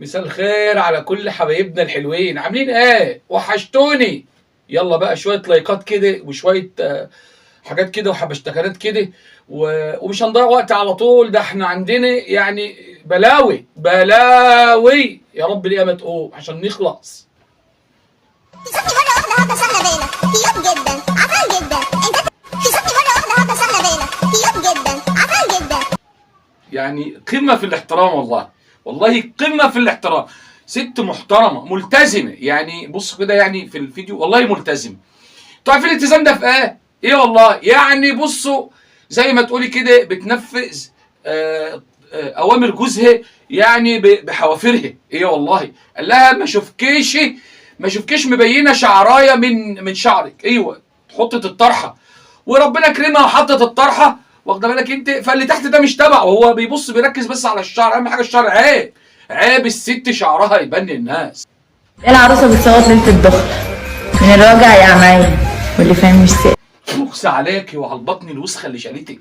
مساء الخير على كل حبايبنا الحلوين، عاملين ايه؟ وحشتوني. يلا بقى شويه لايكات كده وشويه حاجات كده وحبشتكنات كده ومش هنضيع وقت على طول. ده احنا عندنا يعني بلاوي بلاوي، يا رب ليه ما تقوم عشان نخلص. كسبني مرة واحدة هبة سهلة بالك، كيوت جدا، عسل جدا، انت كسبني مرة واحدة هبة سهلة بالك، كيوت جدا، عسل جدا. يعني قمه في الاحترام، والله قمه في الاحترام. ست محترمه ملتزمه، يعني بص كده يعني في الفيديو والله ملتزم. انتوا عارفين الالتزام ده في ايه؟ ايه والله، يعني بصوا زي ما تقولي كده بتنفذ اوامر جوزها يعني بحوافرها. ايه والله، قال لها ما شوفكيش مبينه شعرايه من شعرك. ايوه، حطت الطرحه وربنا كرمها وحطت الطرحه، واخده بالك انت؟ فاللي تحت ده مش تبعه، هو بيبص بيركز بس على الشعر. اهم حاجه الشعر. عيب الست شعرها يبان للناس. العروسة بتصوت ليلة الدخل من الوجع يا عمايل، واللي فاهم مش سائل. اخص عليكي وعلى البطن الوسخه اللي شالتك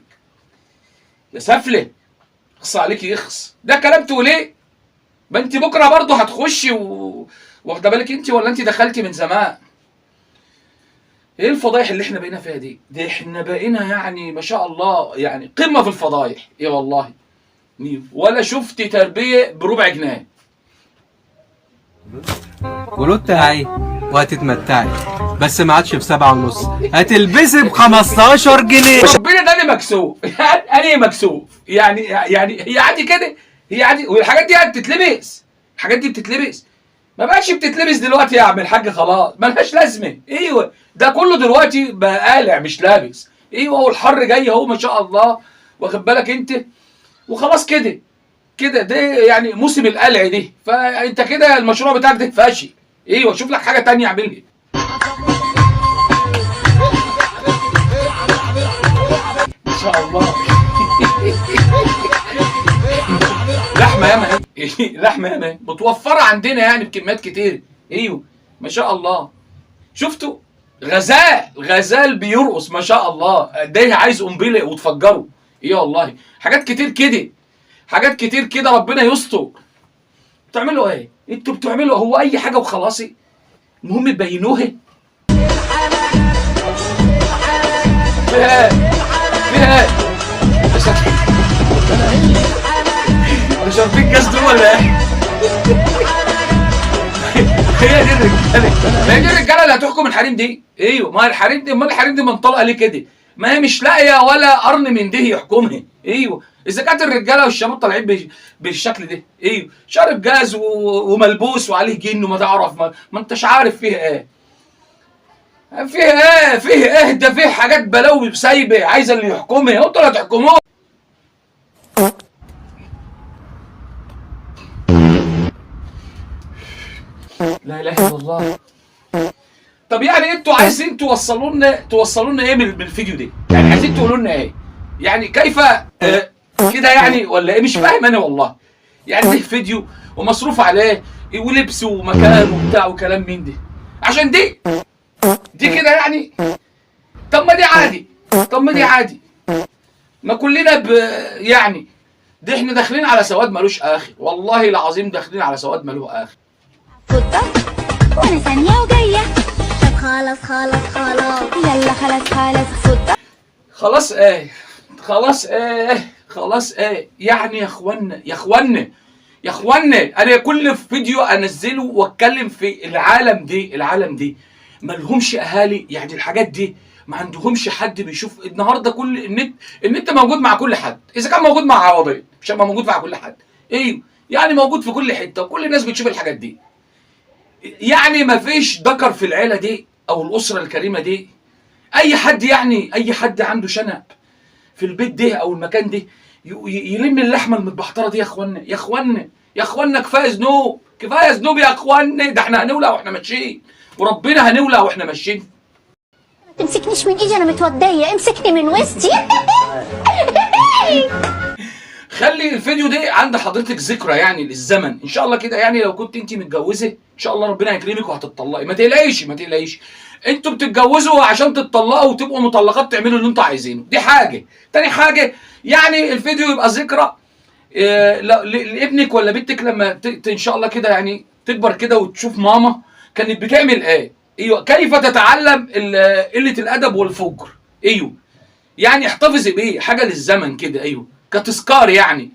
يا سفله، اخص عليكي يخص. ده كلام تقوليه؟ ما انت بكره برضه هتخشي واخده بالك انت، ولا انت دخلتي من زمان؟ ايه الفضايح اللي احنا بقينا فيها دي؟ احنا بقينا يعني ما شاء الله يعني قمه في الفضايح. ايه والله، ولا شفت تربيه بربع جنيه. ولوت هاي وهتتمتعي، بس ما عادش ب7.5، هتلبسي ب15 جنيه. ربنا ده اللي مكسوف. انا مكسوف يعني هي عادي كده، هي عادي. والحاجات دي بتتلبس، الحاجات دي بتتلبس. ما بقتش بتتلبس دلوقتي يا عم الحاج، خلاص ملهاش لازمه. ايوه، ده كله دلوقتي بقى قالع مش لابس. ايوه، والحر جاي اهو ما شاء الله، واخد بالك انت؟ وخلاص كده ده يعني موسم القلع دي، فانت كده المشروع بتاعك ده فاشل. ايوه، شوف لك حاجه تانية اعملها. ما شاء الله. لحمه ياما لحمه ياما متوفره عندنا يعني بكميات كتير. ايوه ما شاء الله. شفتوا غزال بيرقص ما شاء الله، ده عايز قنبله وتفجره. ايه والله، حاجات كتير كده ربنا يستر. بتعملوا ايه؟ انتوا بتعملوا هو اي حاجه وخلاص، المهم تبينوها. فيها ايه؟ مش شايفين جاز دول ولا ايه؟ هي دي الرجاله، ما هي دي الرجاله اللي هتحكم الحريم دي. ايوه، ما الحريم دي، امال الحريم دي منطلقه ليه كده؟ ما هي مش لاقيه ولا قرن من ده يحكمها. ايوه، اذا كانت الرجاله والشباب طالعين بالشكل ده، ايوه شارب جاز وملبوس وعليه جن وما تعرف ما انتش عارف فيه ايه. فيه ايه ده؟ فيه حاجات بلاوي سايبه عايزه اللي يحكمها، انتوا اللي هتحكموها. لا اله الا الله. طب يعني انتوا عايزين توصلوا لنا ايه من الفيديو ده؟ يعني عايزين تقولوا لنا ايه؟ يعني كيف كده يعني، ولا ايه؟ مش فاهم انا والله. يعني ده فيديو ومصروف عليه ولبس ومكان وبتاع وكلام من ده عشان دي كده يعني؟ طب ما دي عادي. ما كلنا يعني ده احنا داخلين على سواد ملوش اخر، والله العظيم داخلين على سواد ملوش اخر. فضة وانا ثانية وجاية. طب خلاص يلا خلاص فضة. خلاص ايه يعني يا اخوانا انا كل فيديو انزله واتكلم في العالم دي مالهمش اهالي. يعني الحاجات دي ما عندهمش حد بيشوف. النهارده كل النت موجود مع كل حد. اذا كان موجود مع عوضين مش هيبقى موجود مع كل حد. ايوه يعني موجود في كل حته وكل الناس بتشوف الحاجات دي. يعني ما فيش ذكر في العيله دي او الاسره الكريمه دي، اي حد عنده شنب في البيت ده او المكان ده يلم اللحمه المتبحتره دي. يا اخوانا كفايه ذنوب يا اخوانا. ده احنا هنولع واحنا ماشيين، وربنا هنولع واحنا ماشيين. ما تمسكنيش من ايدي، انا متودية، امسكني من وسطي. خلي الفيديو ده عند حضرتك ذكرى يعني للزمن ان شاء الله كده. يعني لو كنت انت متجوزه ان شاء الله ربنا هيكرمك وهتطلقي، ما تقلقيش. انتوا بتتجوزوا عشان تتطلقوا وتبقوا مطلقات تعملوا اللي انتوا عايزينه، دي حاجه. تاني حاجه يعني الفيديو يبقى ذكرى لابنك ولا بنتك لما ان شاء الله كده يعني تكبر كده وتشوف ماما كانت بتعمل ايه. ايوه، كيف تتعلم قله الادب والفجر. ايوه، يعني احتفظي بيه حاجه للزمن كده، ايوه، كتذكار يعني.